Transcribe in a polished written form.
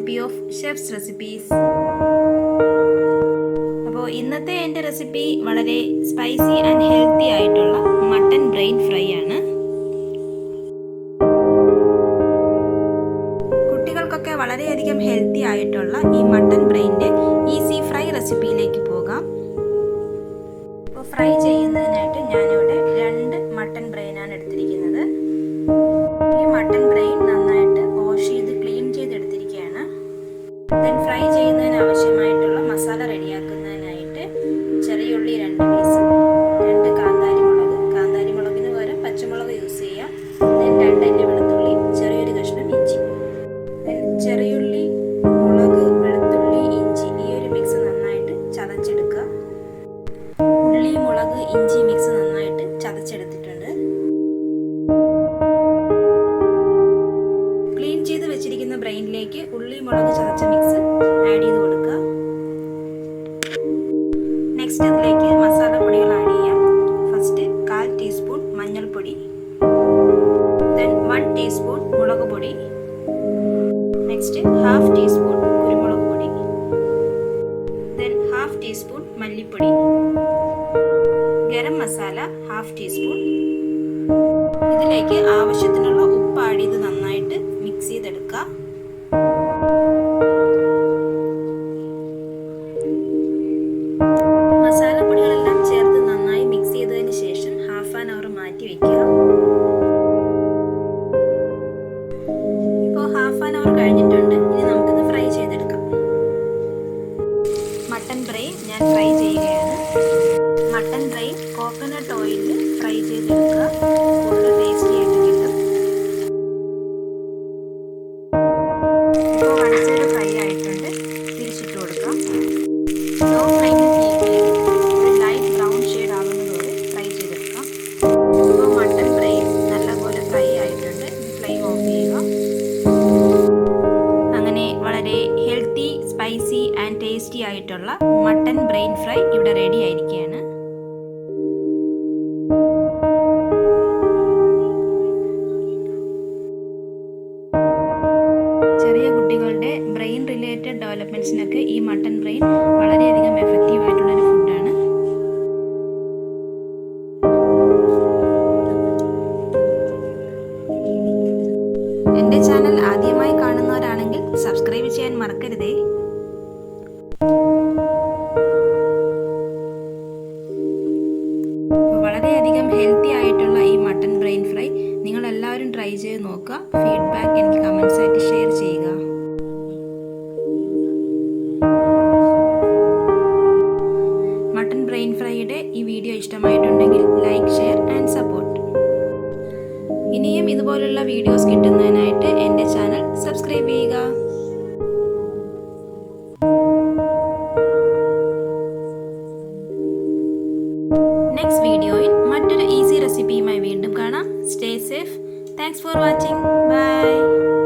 recipe of Chef's Recipes. അപ്പോൾ ഇന്നത്തെ എൻ്റെ റെസിപ്പി വളരെ സ്പൈസി ആൻഡ് ഹെൽത്തി ആയിട്ടുള്ള മട്ടൺ ബ്രെയിൻ ഫ്രൈ ആണ്. കുട്ടികൾക്കൊക്കെ വളരെയധികം ഹെൽത്തി ആയിട്ടുള്ള ഈ മട്ടൺ ബ്രെയിൻ്റെ ഈസി ഫ്രൈ റെസിപ്പിയിലേക്ക് പോകാം. അപ്പോൾ ഫ്രൈ ചെയ്യുന്നതിനായിട്ട് ഞാനിവിടെ 2 മട്ടൺ ബ്രെയിനാണ് എടുത്തിരിക്കുന്നത്. ഈ മട്ടൺ ബ്രെയിൻ നന്നായിട്ട് വാഷ് ചെയ്ത് ക്ലീൻ ചെയ്തെടുത്തിരിക്കുകയാണ്. ദെൻ ഫ്രൈ ചെയ്യുന്നതിന് ആവശ്യമായിട്ടുള്ള മസാല റെഡിയാക്കുന്നതിനായിട്ട് ചെറിയുള്ളി 2 പീസ്, 2 കാന്താരി മുളകിന് പകരം പച്ചമുളക് യൂസ് ചെയ്യാം. ദെൻ 2 അല്ലി വെളുത്തുള്ളി, ചെറിയൊരു കഷ്ണം ഇഞ്ചി. ദെൻ ചെറിയുള്ളി, മുളക്, വെളുത്തുള്ളി, ഇഞ്ചി ഈ ഒരു മിക്സ് നന്നായിട്ട് ചതച്ചെടുക്കുക. ഉള്ളി, മുളക്, ഇഞ്ചി മിക്സ് നന്നായിട്ട് ചതച്ചെടുത്തിട്ടുണ്ട്. ക്ലീൻ ചെയ്ത് വെച്ചിരിക്കുന്ന ബ്രെയിനിലേക്ക് ഉള്ളി, മുളക് ചതച്ച മിക്സ് ആഡ് ചെയ്ത് കൊടുക്കുക. നെക്സ്റ്റ് ഇതിലേക്ക് മസാല പൊടികൾ ആഡ് ചെയ്യാം. ഫസ്റ്റ് 1/4 ടീസ്പൂൺ മഞ്ഞൾപ്പൊടി, ദെൻ 1 ടീസ്പൂൺ മുളക് പൊടി, നെക്സ്റ്റ് 1/2 ടീസ്പൂൺ കുരുമുളക് പൊടി, ദെൻ 1/2 ടീസ്പൂൺ മല്ലിപ്പൊടി, ഗരം മസാല 1/2 ടീസ്പൂൺ. ഇതിലേക്ക് ആവശ്യത്തിനുള്ള ഉപ്പ് ആഡ് ചെയ്ത് നന്നായിട്ട് മിക്സ് ചെയ്തെടുക്കുക. മസാലപ്പൊടികളെല്ലാം ചേർത്ത് നന്നായി മിക്സ് ചെയ്തതിന് ശേഷം 1/2 hour മാറ്റി വയ്ക്കുക. ഇപ്പോൾ 1/2 hour കഴിഞ്ഞിട്ടുണ്ട്. ഇനി നമുക്കിത് ഫ്രൈ ചെയ്തെടുക്കാം. മട്ടൺ ബ്രെയിൻ ഞാൻ ഫ്രൈ ചെയ്യുകയാണ്. മട്ടൺ ബ്രെയിൻ കോക്കനട്ട് ഓയിലിൽ ഫ്രൈ ചെയ്തെടുക്കുക. കൂടുതൽ ടേസ്റ്റി ആയിട്ട് കിട്ടും. ഇപ്പോൾ 1 സൈഡ് ഫ്രൈ ആയിട്ടുണ്ട്. തിരിച്ചിട്ട് കൊടുക്കാം. ലോ ഫ്ലെയിമിൽ കീപ്പ് ചെയ്ത് ഒരു ലൈറ്റ് ബ്രൗൺ ഷെയ്ഡ് ആകുന്നതോടെ ഫ്രൈ ചെയ്തെടുക്കാം. ഇപ്പോൾ മട്ടൺ ബ്രെയിൻ നല്ലപോലെ ഫ്രൈ ആയിട്ടുണ്ട്. ഫ്ലെയിം ഓഫ് ചെയ്യുക. അങ്ങനെ വളരെ ഹെൽത്തി, സ്പൈസി ആൻഡ് ടേസ്റ്റി ആയിട്ടുള്ള മട്ടൺ ബ്രെയിൻ ഫ്രൈ ഇവിടെ റെഡി ആയിരിക്കുകയാണ്. ചെറിയ കുട്ടികളുടെ ബ്രെയിൻ റിലേറ്റഡ് ഡെവലപ്മെൻറ്റ്സിനൊക്കെ ഈ മട്ടൺ ബ്രെയിൻ വളരെയധികം എഫക്റ്റീവ് ആയിട്ടുള്ളൊരു ഫുഡാണ്. എൻ്റെ ചാനൽ ആദ്യമായി കാണുന്നവരാണെങ്കിൽ സബ്സ്ക്രൈബ് ചെയ്യാൻ മറക്കരുതേ. വളരെയധികം ഹെൽത്തി ആയിട്ടുള്ള ഈ മട്ടൺ ബ്രെയിൻ ഫ്രൈ നിങ്ങളെല്ലാവരും ട്രൈ ചെയ്ത് നോക്കുക. ഫീഡ്ബാക്ക് എനിക്ക് കമൻസ് ആയിട്ട് ഷെയർ ചെയ്യുക. മട്ടൺ ബ്രെയിൻ ഫ്രൈയുടെ ഈ വീഡിയോ ഇഷ്ടമായിട്ടുണ്ടെങ്കിൽ ലൈക്ക്, ഷെയർ ആൻഡ് സപ്പോർട്ട്. ഇനിയും ഇതുപോലുള്ള വീഡിയോസ് കിട്ടുന്നതിനായിട്ട് എൻ്റെ ചാനൽ സബ്സ്ക്രൈബ് ചെയ്യുക. നെക്സ്റ്റ് വീഡിയോയിൽ മറ്റൊരു ഈസി റെസിപ്പിയുമായി വീണ്ടും കാണാം. Stay safe. Thanks for watching. By.